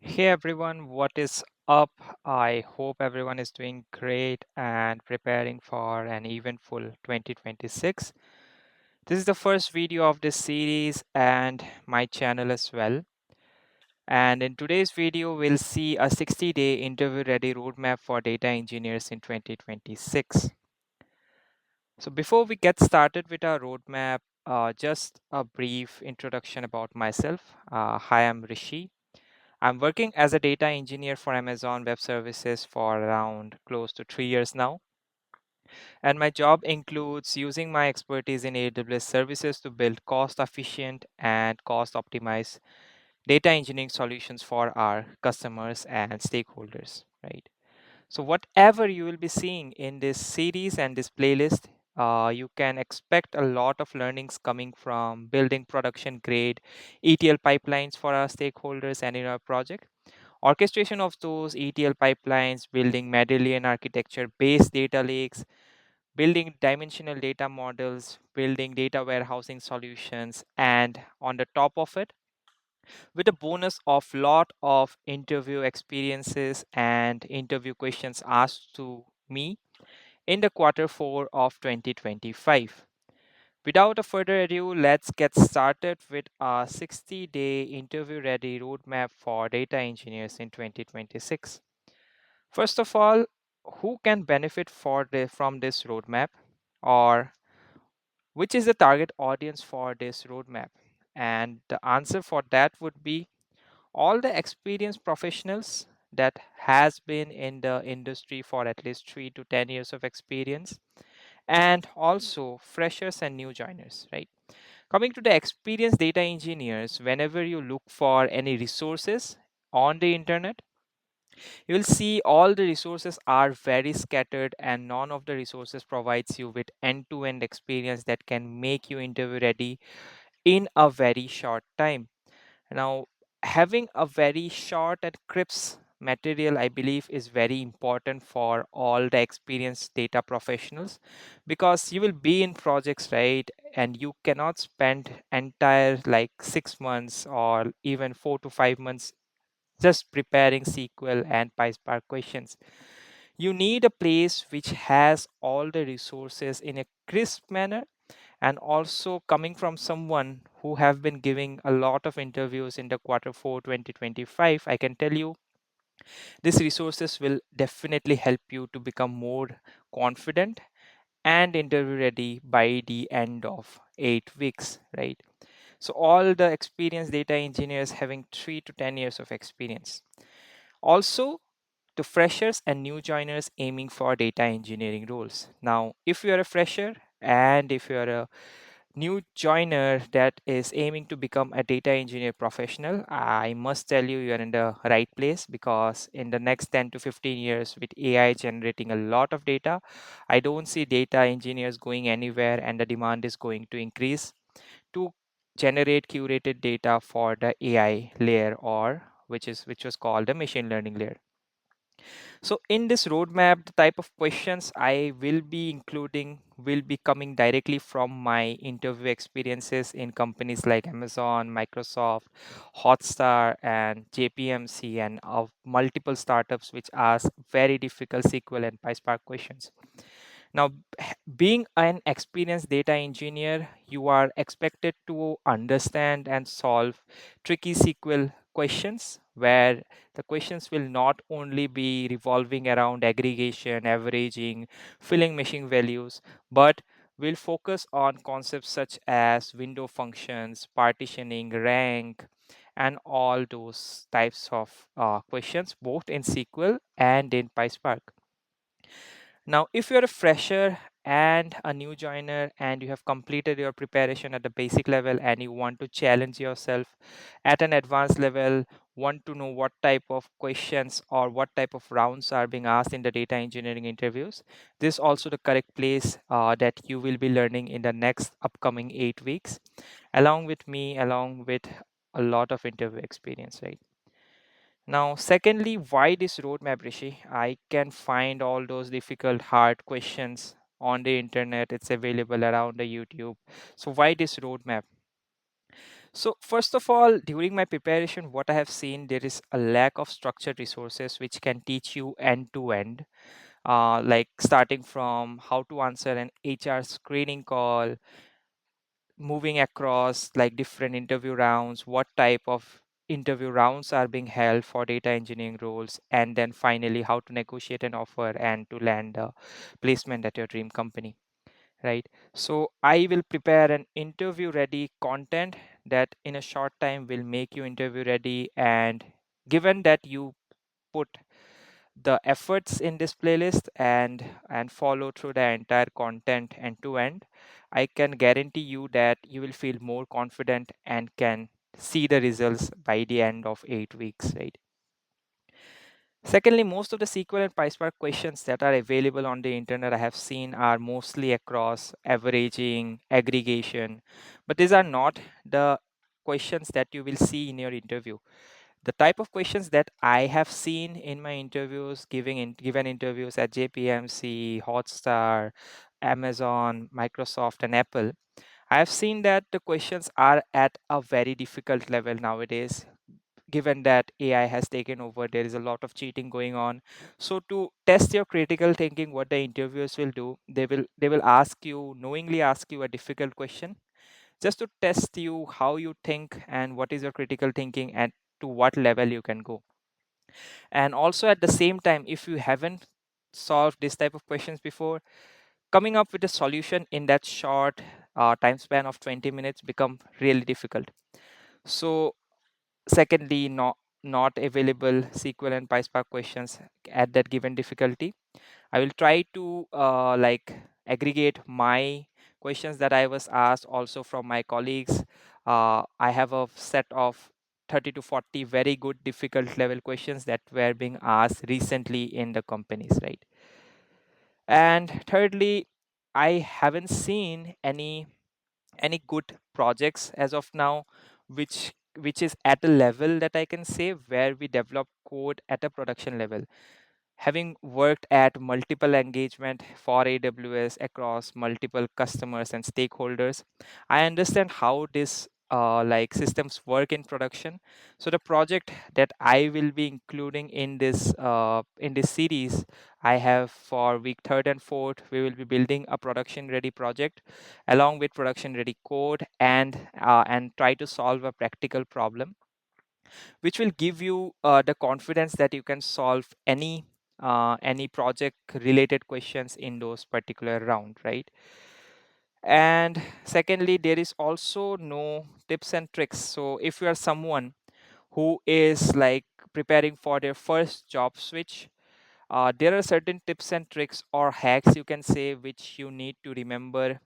Hey everyone, what is up? I hope everyone is doing great and preparing for an eventful 2026. This is the first video of this series and my channel as well. And in today's video, we'll see a 60-day interview ready roadmap for data engineers in 2026. So before we get started with our roadmap, just a brief introduction about myself. Hi, I'm Rishi. I'm working as a data engineer for Amazon Web Services for around close to 3 years now. And my job includes using my expertise in AWS services to build cost efficient and cost optimized data engineering solutions for our customers and stakeholders, right? So, whatever you will be seeing in this series and this playlist, you can expect a lot of learnings coming from building production grade ETL pipelines for our stakeholders and in our project, orchestration of those ETL pipelines, building Medallion architecture based data lakes, building dimensional data models, building data warehousing solutions, and on the top of it, with a bonus of lot of interview experiences and interview questions asked to me in the quarter 4 of 2025. Without a further ado, let's get started with our 60-day interview ready roadmap for data engineers in 2026. First of all, who can benefit from this roadmap, or which is the target audience for this roadmap? And the answer for that would be all the experienced professionals that has been in the industry for at least 3 to 10 years of experience, and also freshers and new joiners, right? Coming to the experienced data engineers, whenever you look for any resources on the internet, you will see all the resources are very scattered and none of the resources provides you with end-to-end experience that can make you interview ready in a very short time. Now, having a very short and crisp material, I believe, is very important for all the experienced data professionals, because you will be in projects, right? And you cannot spend entire like 6 months or even 4 to 5 months just preparing SQL and PySpark questions. You need a place which has all the resources in a crisp manner, and also coming from someone who have been giving a lot of interviews in the quarter 4 2025, I can tell you these resources will definitely help you to become more confident and interview ready by the end of 8 weeks, right? So all the experienced data engineers having 3 to 10 years of experience. Also, to freshers and new joiners aiming for data engineering roles. Now, if you are a fresher and if you are a new joiner that is aiming to become a data engineer professional, I must tell you, you're in the right place, because in the next 10 to 15 years, with AI generating a lot of data, I don't see data engineers going anywhere, and the demand is going to increase to generate curated data for the AI layer, or which was called the machine learning layer. So in this roadmap, the type of questions I will be including will be coming directly from my interview experiences in companies like Amazon, Microsoft, Hotstar, and JPMC, and of multiple startups which ask very difficult SQL and PySpark questions. Now, being an experienced data engineer, you are expected to understand and solve tricky SQL questions, where the questions will not only be revolving around aggregation, averaging, filling machine values, but will focus on concepts such as window functions, partitioning, rank, and all those types of questions, both in SQL and in PySpark. Now, if you're a fresher and a new joiner and you have completed your preparation at the basic level and you want to challenge yourself at an advanced level, want to know what type of questions or what type of rounds are being asked in the data engineering interviews, this is also the correct place that you will be learning in the next upcoming 8 weeks, along with me, along with a lot of interview experience, right? Now, secondly, why this roadmap, Rishi? I can find all those difficult, hard questions on the internet. It's available around the YouTube. So, why this roadmap? So first of all, during my preparation, what I have seen, there is a lack of structured resources which can teach you end to end, like starting from how to answer an HR screening call, moving across like different interview rounds, what type of interview rounds are being held for data engineering roles, and then finally how to negotiate an offer and to land a placement at your dream company, right? So I will prepare an interview ready content that in a short time will make you interview ready. And given that you put the efforts in this playlist and follow through the entire content end to end, I can guarantee you that you will feel more confident and can see the results by the end of 8 weeks, right? Secondly, most of the SQL and PySpark questions that are available on the internet I have seen are mostly across averaging, aggregation, but these are not the questions that you will see in your interview. The type of questions that I have seen in my interviews, given interviews at JPMC, Hotstar, Amazon, Microsoft, and Apple, I have seen that the questions are at a very difficult level nowadays. Given that AI has taken over, there is a lot of cheating going on. So to test your critical thinking, what the interviewers will do, they will ask you, knowingly ask you a difficult question just to test you how you think and what is your critical thinking and to what level you can go. And also at the same time, if you haven't solved this type of questions before, coming up with a solution in that short time span of 20 minutes become really difficult. So secondly, not available SQL and PySpark questions at that given difficulty. I will try to like aggregate my questions that I was asked also from my colleagues. I have a set of 30 to 40 very good difficult level questions that were being asked recently in the companies, right? And thirdly, I haven't seen any good projects as of now which is at a level that I can say where we develop code at a production level. Having worked at multiple engagement for AWS across multiple customers and stakeholders, I understand how this like systems work in production. So the project that I will be including in this series, I have for week third and fourth, we will be building a production ready project along with production ready code and try to solve a practical problem which will give you the confidence that you can solve any project related questions in those particular round, right? And secondly, there is also no tips and tricks. So if you are someone who is like preparing for their first job switch, there are certain tips and tricks or hacks you can say which you need to remember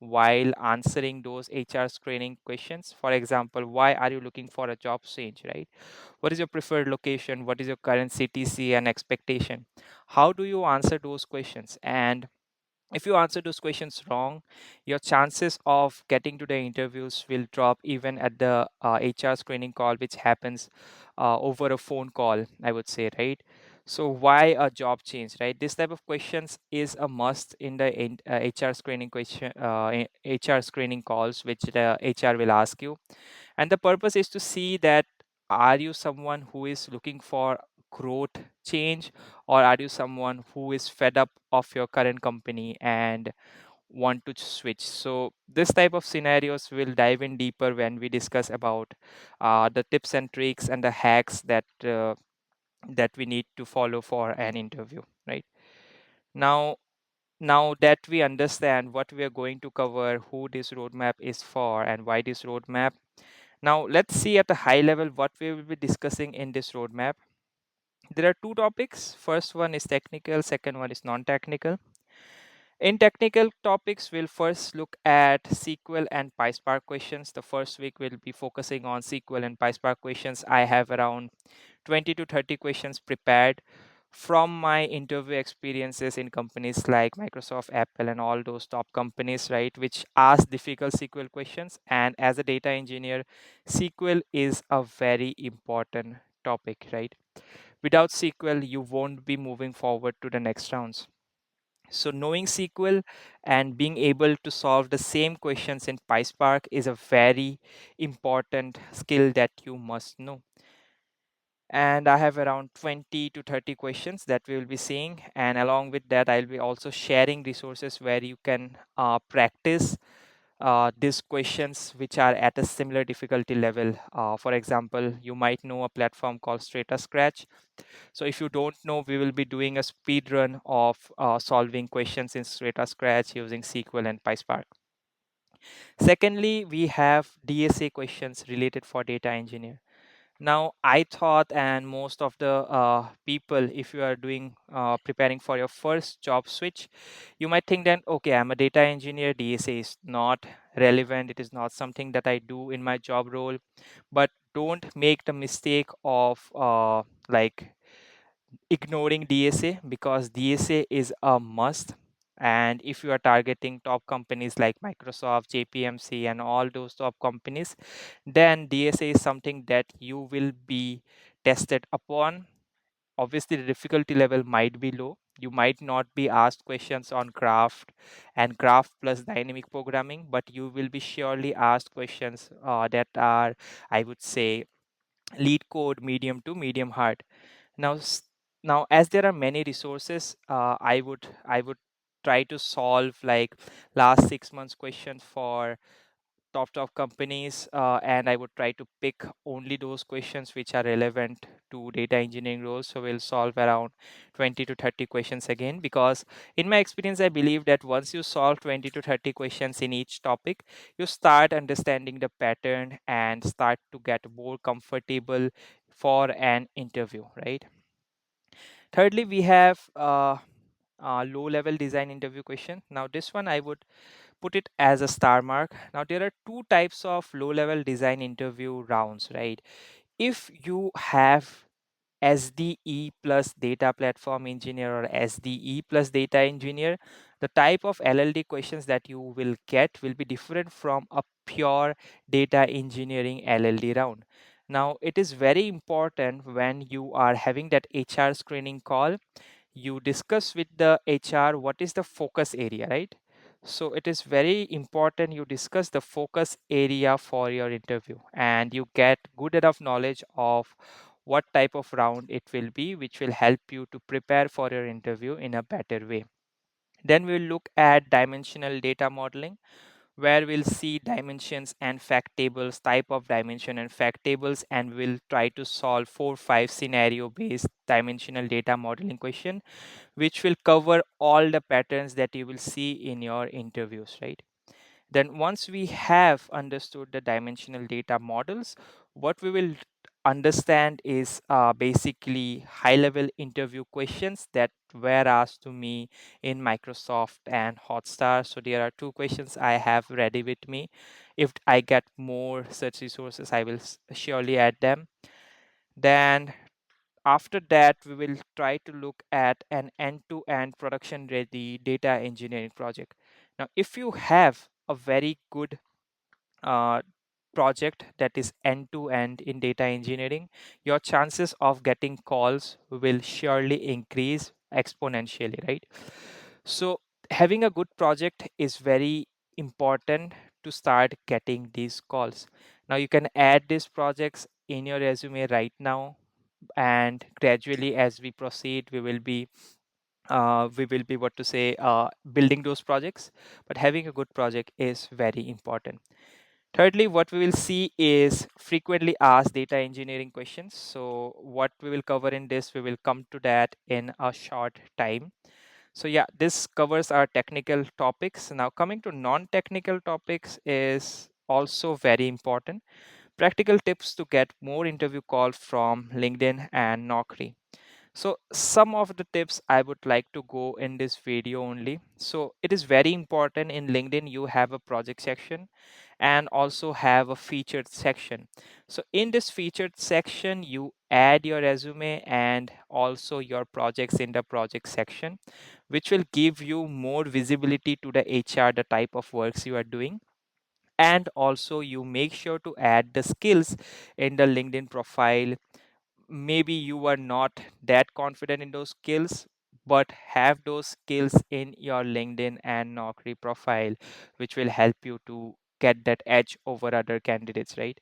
while answering those HR screening questions. For example, why are you looking for a job change, right? What is your preferred location? What is your current CTC and expectation? How do you answer those questions? And if you answer those questions wrong, your chances of getting to the interviews will drop even at the HR screening call, which happens over a phone call, I would say, right? So, why a job change, right? This type of questions is a must in the HR screening HR screening calls, which the HR will ask you. And the purpose is to see that are you someone who is looking for growth change, or are you someone who is fed up of your current company and want to switch? So this type of scenarios will dive in deeper when we discuss about the tips and tricks and the hacks that we need to follow for an interview, right? Now now that we understand what we are going to cover, who this roadmap is for and why this roadmap, now let's see at a high level what we will be discussing in this roadmap. There are two topics. First one is technical, second one is non-technical. In technical topics, we'll first look at SQL and PySpark questions. The first week we'll be focusing on SQL and PySpark questions. I have around 20 to 30 questions prepared from my interview experiences in companies like Microsoft, Apple, and all those top companies, right, which ask difficult SQL questions. And as a data engineer, SQL is a very important topic, right? Without SQL, you won't be moving forward to the next rounds. So knowing SQL and being able to solve the same questions in PySpark is a very important skill that you must know. And I have around 20 to 30 questions that we will be seeing, and along with that I'll be also sharing resources where you can practice these questions which are at a similar difficulty level. For example, you might know a platform called Strata Scratch. So if you don't know, we will be doing a speed run of solving questions in Strata Scratch using SQL and PySpark. Secondly, we have DSA questions related for data engineer. Now, I thought, and most of the people, if you are doing preparing for your first job switch, you might think that, okay, I'm a data engineer, DSA is not relevant, it is not something that I do in my job role. But don't make the mistake of like ignoring DSA, because DSA is a must. And if you are targeting top companies like Microsoft, JPMC, and all those top companies, then DSA is something that you will be tested upon. Obviously, the difficulty level might be low. You might not be asked questions on craft and craft plus dynamic programming, but you will be surely asked questions that are, I would say, lead code medium to medium hard. Now, now as there are many resources, I would try to solve like last 6 months questions for top companies, and I would try to pick only those questions which are relevant to data engineering roles. So we'll solve around 20 to 30 questions again, because in my experience I believe that once you solve 20 to 30 questions in each topic, you start understanding the pattern and start to get more comfortable for an interview, right? Thirdly, we have low level design interview question. Now this one I would put it as a star mark. Now there are two types of low level design interview rounds, right? If you have SDE plus data platform engineer or SDE plus data engineer, the type of LLD questions that you will get will be different from a pure data engineering LLD round. Now, it is very important when you are having that HR screening call, you discuss with the HR what is the focus area, right? So it is very important you discuss the focus area for your interview and you get good enough knowledge of what type of round it will be, which will help you to prepare for your interview in a better way. Then we'll look at dimensional data modeling, where we'll see dimensions and fact tables, type of dimension and fact tables, and we'll try to solve 4 5 scenario based dimensional data modeling question, which will cover all the patterns that you will see in your interviews, right? Then once we have understood the dimensional data models, what we will understand is basically high level interview questions that were asked to me in Microsoft and Hotstar. So there are two questions I have ready with me. If I get more such resources, I will surely add them. Then after that, we will try to look at an end-to-end production-ready data engineering project. Now, if you have a very good uh, project that is end-to-end in data engineering, your chances of getting calls will surely increase exponentially, right? So, having a good project is very important to start getting these calls. Now, you can add these projects in your resume right now, and gradually as we proceed we will be what to say building those projects, but having a good project is very important. Thirdly, what we will see is frequently asked data engineering questions. So what we will cover in this, we will come to that in a short time. So yeah, this covers our technical topics. Now coming to non-technical topics is also very important. Practical tips to get more interview calls from LinkedIn and Naukri. So some of the tips I would like to go in this video only. So it is very important in LinkedIn you have a project section and also have a featured section. So in this featured section you add your resume and also your projects in the project section, which will give you more visibility to the HR, the type of works you are doing. And also you make sure to add the skills in the LinkedIn profile. Maybe you are not that confident in those skills, but have those skills in your LinkedIn and Naukri profile, which will help you to get that edge over other candidates, right?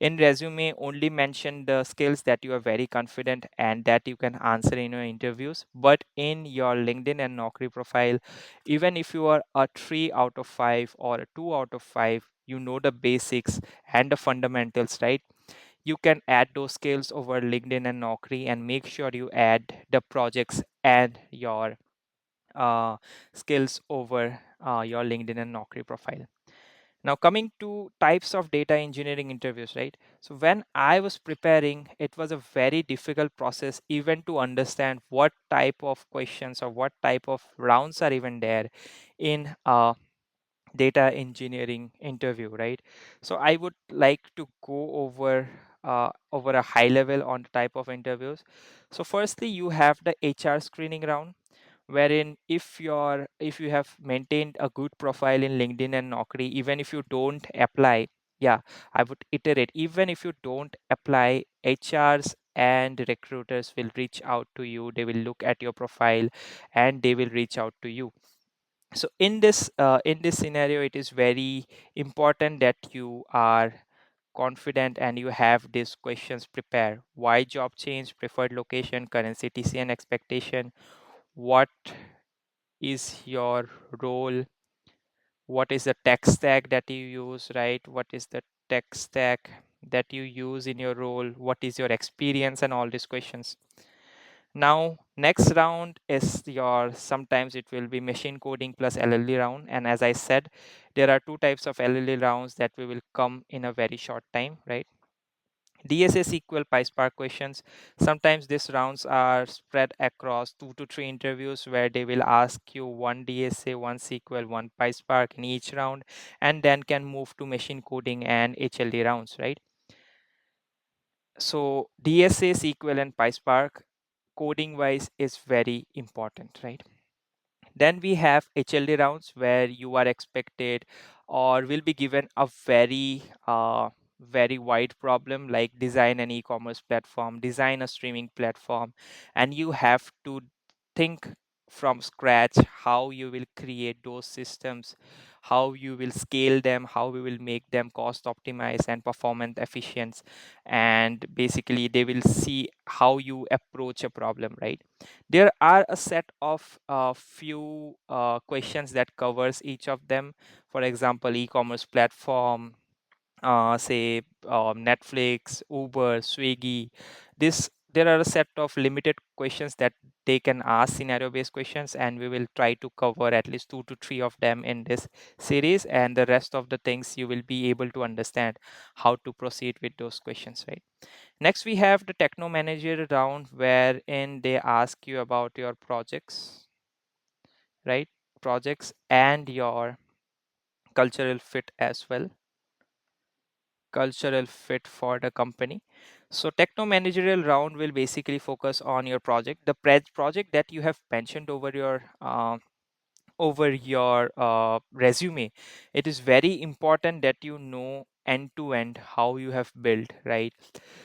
In resume, only mention the skills that you are very confident and that you can answer in your interviews. But in your LinkedIn and Naukri profile, even if you are a 3 out of 5 or a 2 out of 5, you know the basics and the fundamentals, right? You can add those skills over LinkedIn and Naukri, and make sure you add the projects and your uh, skills over your LinkedIn and Naukri profile. Now, coming to types of data engineering interviews, right? So, when I was preparing, it was a very difficult process even to understand what type of questions or what type of rounds are even there in a data engineering interview, right? So, I would like to go over a high level on the type of interviews. So, firstly, you have the HR screening round, wherein if you have maintained a good profile in LinkedIn and Naukri, even if you don't apply, yeah, I would iterate, even if you don't apply, HRs and recruiters will reach out to you. They will look at your profile and they will reach out to you. So in this scenario, it is very important that you are confident and you have these questions prepared. Why job change, preferred location, current CTC and expectation, what is your role, what is the tech stack that you use, right? What is the tech stack that you use in your role, what is your experience, and all these questions. Now next round is your, sometimes it will be machine coding plus LLE round, and as I said, there are two types of LLE rounds that we will come in a very short time, right? DSA SQL PySpark questions. Sometimes these rounds are spread across 2 to 3 interviews where they will ask you one DSA, one SQL, one PySpark in each round, and then can move to machine coding and HLD rounds, right? So DSA, SQL, and PySpark coding wise is very important, right? Then we have HLD rounds where you are expected or will be given a very wide problem, like design an e-commerce platform, design a streaming platform, and you have to think from scratch how you will create those systems, how you will scale them, how we will make them cost optimized and performance efficient, and basically they will see how you approach a problem, right? There are a set of few questions that covers each of them. For example, e-commerce platform, say Netflix, Uber, Swiggy. This There are a set of limited questions that they can ask, scenario based questions, and we will try to cover at least 2 to 3 of them in this series, and the rest of the things you will be able to understand how to proceed with those questions, right? Next, we have the techno manager round wherein they ask you about your projects, right? Projects and your cultural fit as well, cultural fit for the company. So techno managerial round will basically focus on your project, the project that you have mentioned over your resume. It is very important that you know end to end how you have built, right?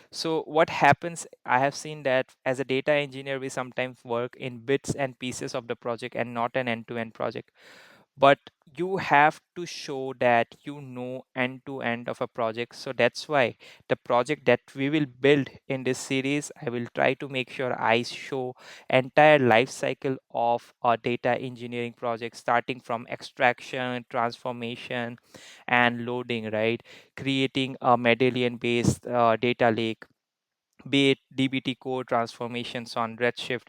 So what happens, I have seen that as a data engineer, we sometimes work in bits and pieces of the project and not an end to end project. But you have to show that you know end to end of a project. So that's why the project that we will build in this series, I will try to make sure I show entire life cycle of a data engineering project, starting from extraction, transformation, and loading, right? Creating a medallion based data lake, be it dbt core transformations on Redshift.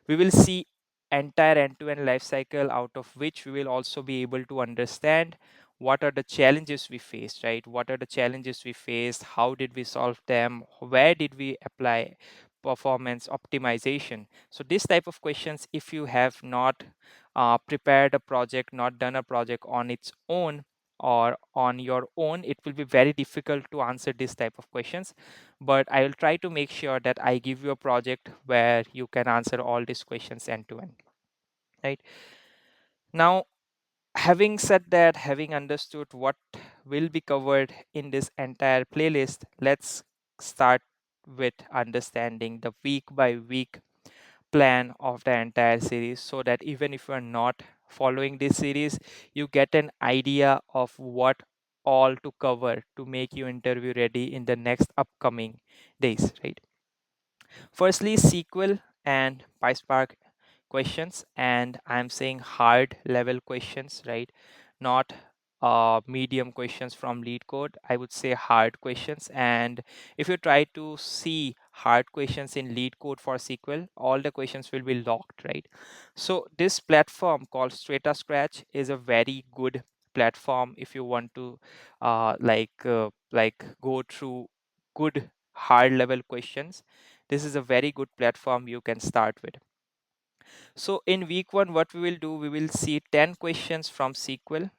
We will see entire end-to-end life cycle, out of which we will also be able to understand what are the challenges we faced, right? What are the challenges we faced, how did we solve them, where did we apply performance optimization. So this type of questions, if you have not prepared a project, not done a project on its own or on your own, it will be very difficult to answer this type of questions. But I will try to make sure that I give you a project where you can answer all these questions end to end, right? Now, having said that, having understood what will be covered in this entire playlist, let's start with understanding the week by week plan of the entire series, so that even if you are not following this series, you get an idea of what all to cover to make you interview ready in the next upcoming days, right? Firstly, SQL and PySpark questions, and I'm saying hard level questions, right? Not medium questions from lead code. I would say hard questions. And if you try to see hard questions in lead code for SQL, all the questions will be locked, right? So this platform called Strata Scratch is a very good platform if you want to go through good hard level questions. This is a very good platform you can start with. So in week one, what we will do, we will see 10 questions from SQL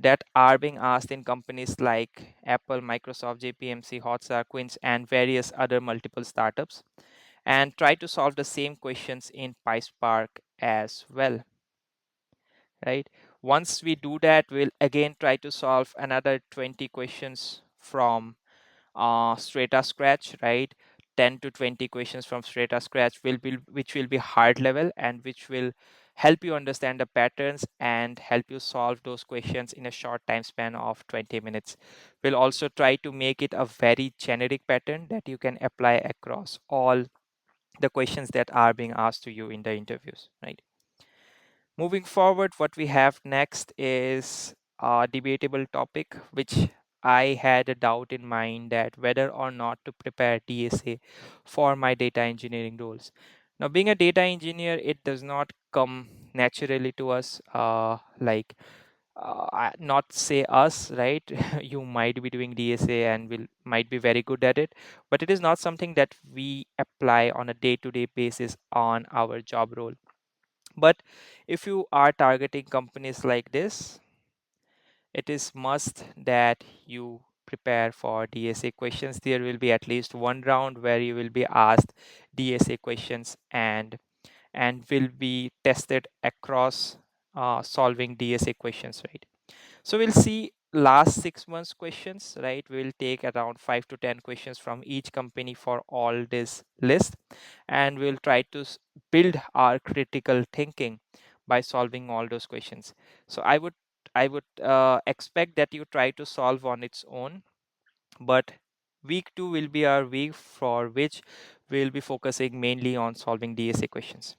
that are being asked in companies like Apple, Microsoft, JPMC, Hotstar, Quince, and various other multiple startups, and try to solve the same questions in PySpark as well, right? Once we do that, we'll again try to solve another 20 questions from Strata Scratch, right? 10 to 20 questions from Strata Scratch will be which will be hard level and which will help you understand the patterns and help you solve those questions in a short time span of 20 minutes. We'll also try to make it a very generic pattern that you can apply across all the questions that are being asked to you in the interviews, right? Moving forward, what we have next is a debatable topic, which I had a doubt in mind that whether or not to prepare DSA for my data engineering roles. Now, being a data engineer, it does not come naturally to us. Not say us, right? You might be doing DSA and will might be very good at it, but it is not something that we apply on a day-to-day basis on our job role. But if you are targeting companies like this, it is must that you prepare for DSA questions. There will be at least one round where you will be asked DSA questions and will be tested across solving DSA questions, right? So we'll see last 6 months questions, right? We'll take around 5 to 10 questions from each company for all this list, and we'll try to build our critical thinking by solving all those questions. So I would expect that you try to solve on its own, but week two will be our week for which we'll be focusing mainly on solving DSA questions.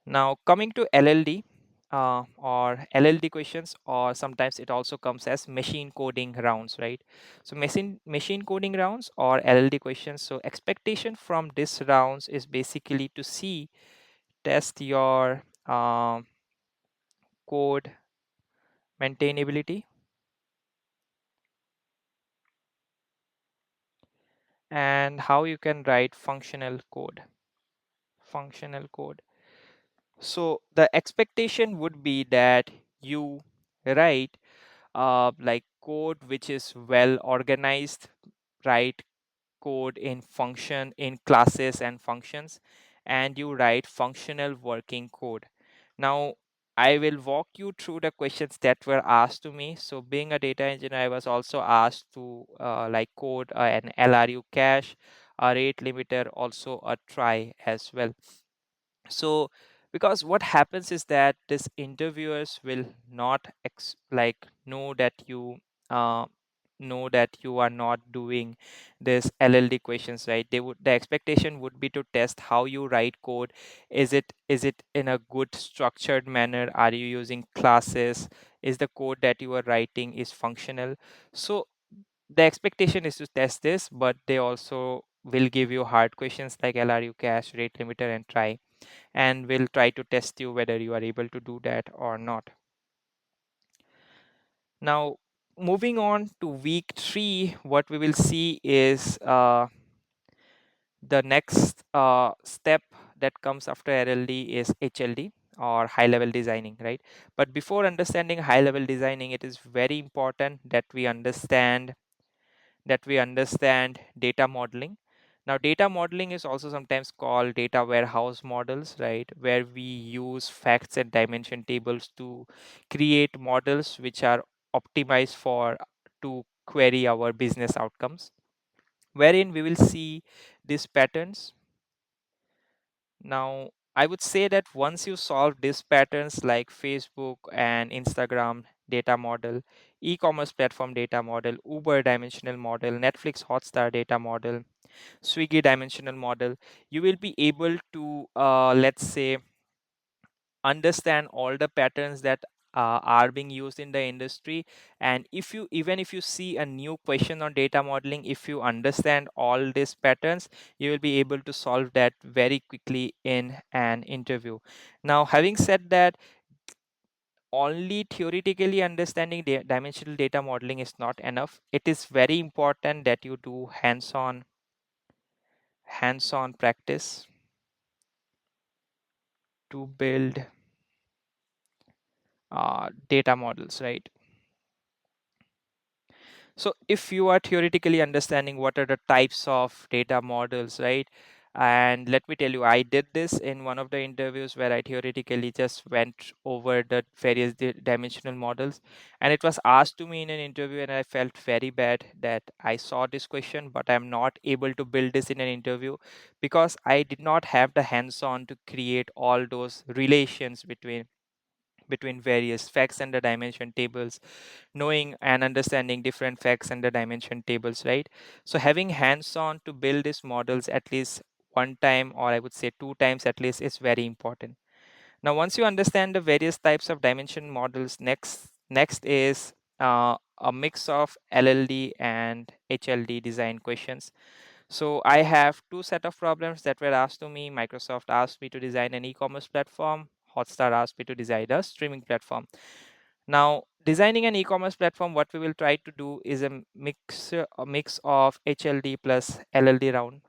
Now, coming to LLD or LLD questions, or sometimes it also comes as machine coding rounds, right? So, machine coding rounds or LLD questions. So, expectation from this rounds is basically to see test your code maintainability and how you can write functional code. Functional code. So, the expectation would be that you write like code which is well organized, write code in function in classes and functions, and you write functional working code. Now I will walk you through the questions that were asked to me. So being a data engineer, I was also asked to code an LRU cache, a rate limiter, also a try as well. So because what happens is that this interviewers will not know that you uh, know that you are not doing this LLD questions, right? The expectation would be to test how you write code. Is it in a good structured manner? Are you using classes? Is the code that you are writing is functional? So the expectation is to test this, but they also will give you hard questions like LRU cache, rate limiter, and try, and will try to test you whether you are able to do that or not. Now, moving on to week three, what we will see is the next step that comes after LLD is HLD or high level designing, right? But before understanding high level designing, it is very important that we understand data modeling. Now, data modeling is also sometimes called data warehouse models, right? Where we use facts and dimension tables to create models which are optimized for to query our business outcomes, wherein we will see these patterns. Now, I would say that once you solve these patterns like Facebook and Instagram data model, e-commerce platform data model, Uber dimensional model, Netflix Hotstar data model, Swiggy dimensional model, you will be able to, let's say, understand all the patterns that are being used in the industry. And if you, even if you see a new question on data modeling, if you understand all these patterns, you will be able to solve that very quickly in an interview. Now, having said that, only theoretically understanding dimensional data modeling is not enough. It is very important that you do hands-on practice to build data models, right? So if you are theoretically understanding what are the types of data models, right? And let me tell you, I did this in one of the interviews where I theoretically just went over the various dimensional models, and it was asked to me in an interview, and I felt very bad that I saw this question, but I'm not able to build this in an interview because I did not have the hands-on to create all those relations between various facts and the dimension tables, knowing and understanding different facts and the dimension tables, right? So having hands on to build these models at least one time, or I would say two times at least, is very important. Now, once you understand the various types of dimension models, next is a mix of LLD and HLD design questions. So I have two set of problems that were asked to me. Microsoft asked me to design an e-commerce platform. Hotstar asked me to design a streaming platform. Now, designing an e-commerce platform, what we will try to do is a mix of HLD plus LLD round.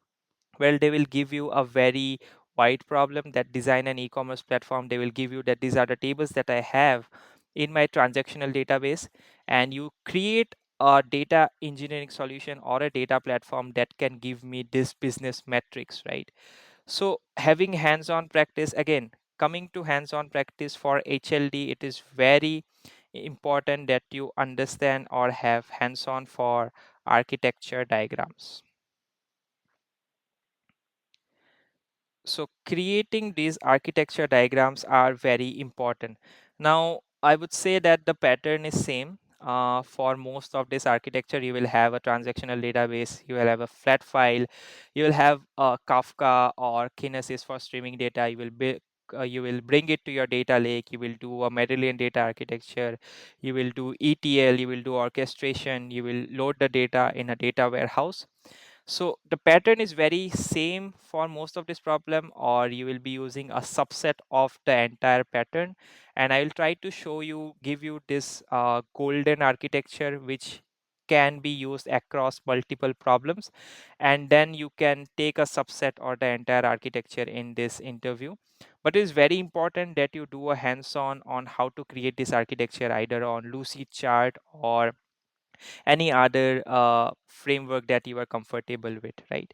Well, they will give you a very wide problem that design an e-commerce platform. They will give you that these are the tables that I have in my transactional database, and you create a data engineering solution or a data platform that can give me this business metrics, right? So having hands-on practice, again, coming to hands-on practice for HLD, it is very important that you understand or have hands-on for architecture diagrams. So creating these architecture diagrams are very important. Now, I would say that the pattern is same. For most of this architecture, you will have a transactional database, you will have a flat file, you will have a Kafka or Kinesis for streaming data. You will bring it to your data lake. You will do a Medallion data architecture. You will do ETL. You will do orchestration. You will load the data in a data warehouse. So the pattern is very same for most of this problem, or you will be using a subset of the entire pattern. And I will try to show you, give you this golden architecture, which can be used across multiple problems. And then you can take a subset or the entire architecture in this interview. But it is very important that you do a hands-on on how to create this architecture either on Lucidchart or any other framework that you are comfortable with, right?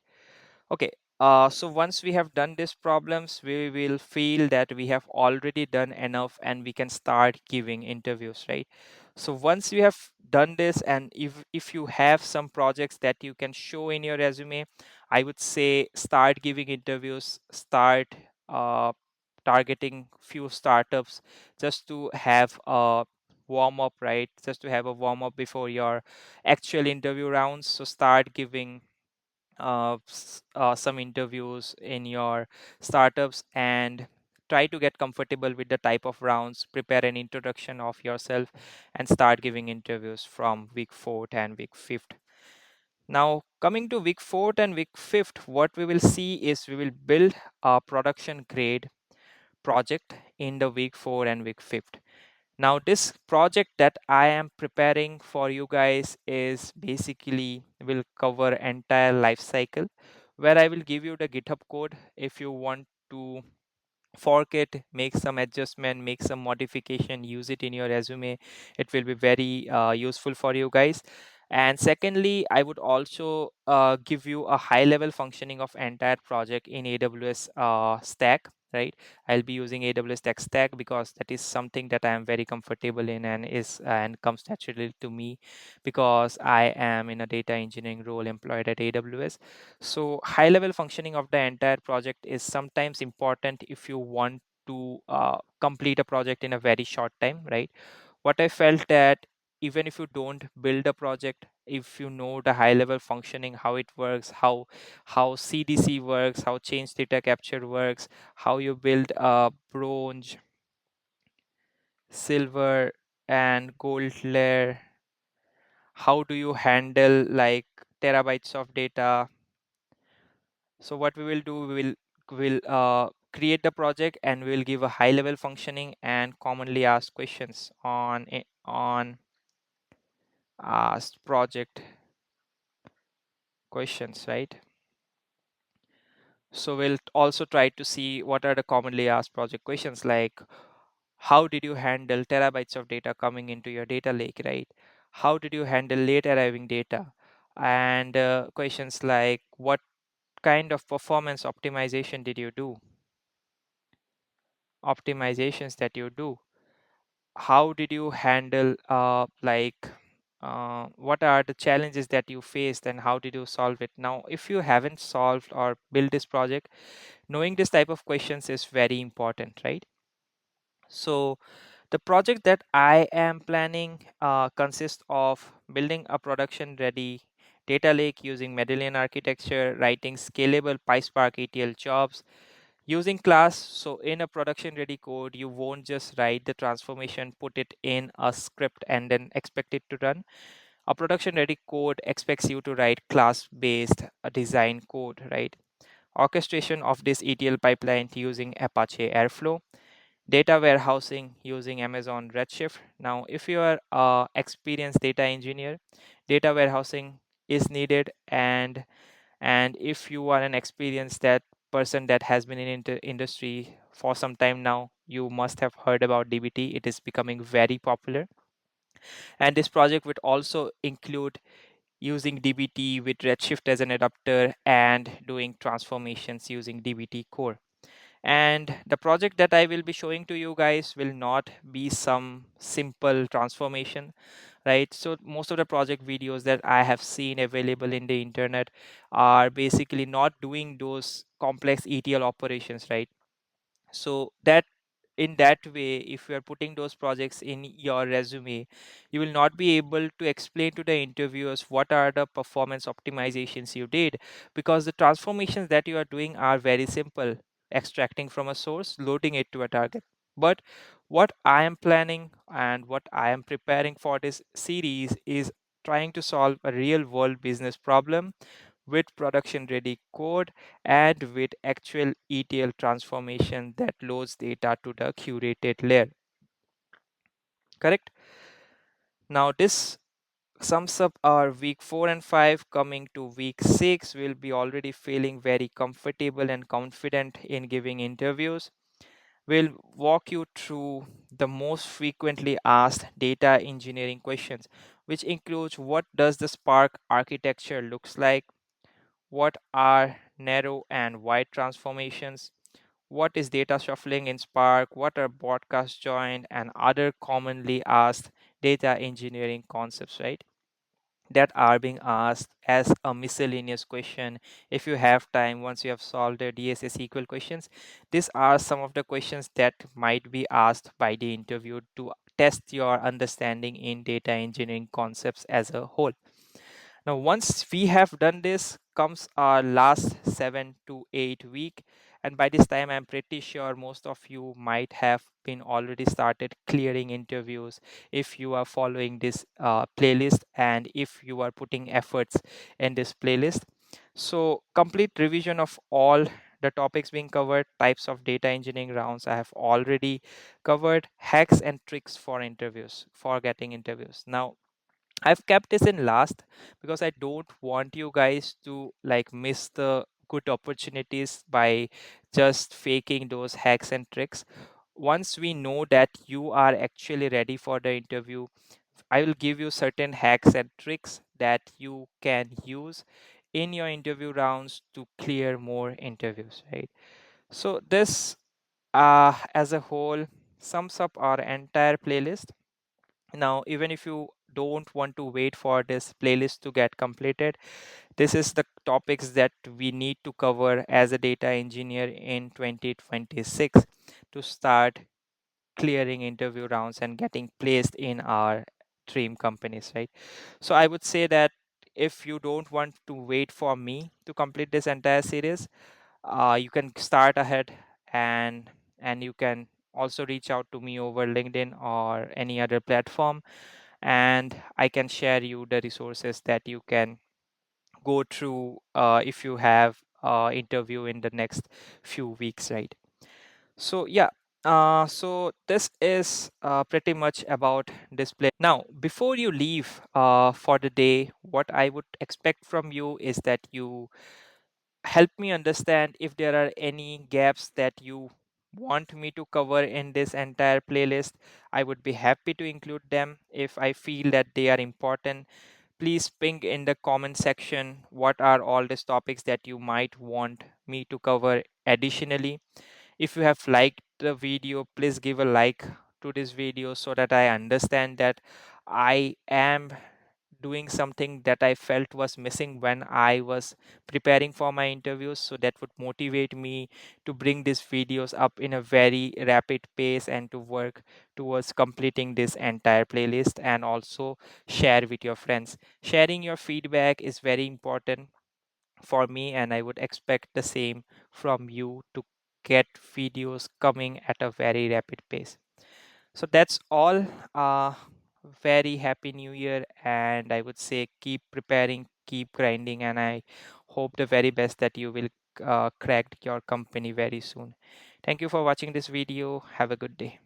Okay. So once we have done these problems, we will feel that we have already done enough and we can start giving interviews, right? So once you have done this, and if you have some projects that you can show in your resume, I would say start giving interviews, start uh, targeting few startups just to have a warm up, right? Just to have a warm up before your actual interview rounds. So start giving some interviews in your startups and try to get comfortable with the type of rounds, prepare an introduction of yourself, and start giving interviews from week 4th and week 5th. Now, coming to week 4th and week 5th, what we will see is we will build a production grade project in the week 4 and week 5th. Now, this project that I am preparing for you guys is basically will cover entire life cycle, where I will give you the GitHub code if you want to fork it, make some adjustment, make some modification, use it in your resume. It will be very useful for you guys. And secondly, I would also give you a high level functioning of entire project in AWS stack. right? I'll be using AWS Tech Stack because that is something that I am very comfortable in and is and comes naturally to me because I am in a data engineering role employed at AWS. So high level functioning of the entire project is sometimes important if you want to complete a project in a very short time, right? What I felt that even if you don't build a project, if you know the high level functioning, how it works, how CDC works, how change data capture works, how you build a bronze, silver, and gold layer, how do you handle like terabytes of data. So what we will do, we will create the project and we will give a high level functioning and commonly asked questions on asked project questions, right? So we'll also try to see what are the commonly asked project questions, like how did you handle terabytes of data coming into your data lake, right? How did you handle late arriving data? And questions like what kind of performance optimization did you do? Optimizations that you do. How did you handle what are the challenges that you faced and how did you solve it? Now, if you haven't solved or built this project, knowing this type of questions is very important, right? So the project that I am planning consists of building a production ready data lake using Medallion architecture, writing scalable PySpark ETL jobs using class. So in a production ready code, you won't just write the transformation, put it in a script and then expect it to run. A production ready code expects you to write class based design code, right? Orchestration of this ETL pipeline using Apache Airflow, data warehousing using Amazon Redshift. Now, if you are a experienced data engineer, data warehousing is needed, and if you are an experienced that person that has been in industry for some time now, you must have heard about DBT. It is becoming very popular, and this project would also include using DBT with Redshift as an adapter and doing transformations using DBT core. And the project that I will be showing to you guys will not be some simple transformation, right? So most of the project videos that I have seen available in the internet are basically not doing those complex ETL operations, right? So that in that way, if you are putting those projects in your resume, you will not be able to explain to the interviewers what are the performance optimizations you did, because the transformations that you are doing are very simple: extracting from a source, loading it to a target. But what I am planning and what I am preparing for this series is trying to solve a real world business problem with production ready code and with actual ETL transformation that loads data to the curated layer. Correct? Now, this sums up our week 4 and 5. Coming to week 6, we'll be already feeling very comfortable and confident in giving interviews. We'll walk you through the most frequently asked data engineering questions, which includes what does the Spark architecture looks like, what are narrow and wide transformations, what is data shuffling in Spark, what are broadcast join, and other commonly asked data engineering concepts, right? That are being asked as a miscellaneous question. If you have time, once you have solved the DSA SQL questions, these are some of the questions that might be asked by the interview to test your understanding in data engineering concepts as a whole. Now, once we have done this, comes our last 7 to 8 week, and by this time, I'm pretty sure most of you might have been already started clearing interviews if you are following this playlist and if you are putting efforts in this playlist. So, complete revision of all the topics being covered, types of data engineering rounds I have already covered, hacks and tricks for interviews, for getting interviews. Now, I've kept this in last because I don't want you guys to like miss the good opportunities by just faking those hacks and tricks. Once we know that you are actually ready for the interview, I will give you certain hacks and tricks that you can use in your interview rounds to clear more interviews, right? So this as a whole sums up our entire playlist. Now, even if you don't want to wait for this playlist to get completed, this is the topics that we need to cover as a data engineer in 2026 to start clearing interview rounds and getting placed in our dream companies, right? So I would say that if you don't want to wait for me to complete this entire series, you can start ahead, and you can also reach out to me over LinkedIn or any other platform, and I can share you the resources that you can go through if you have interview in the next few weeks, right? So yeah, so this is pretty much about display. Now, before you leave for the day, what I would expect from you is that you help me understand if there are any gaps that you want me to cover in this entire playlist. I would be happy to include them if I feel that they are important. Please ping in the comment section what are all these topics that you might want me to cover additionally. If you have liked the video, please give a like to this video so that I understand that I am doing something that I felt was missing when I was preparing for my interviews. So that would motivate me to bring these videos up in a very rapid pace and to work towards completing this entire playlist and also share with your friends. Sharing your feedback is very important for me, and I would expect the same from you to get videos coming at a very rapid pace. So that's all. Very happy new year, and I would say keep preparing, keep grinding, and I hope the very best that you will crack your company very soon. Thank you for watching this video. Have a good day.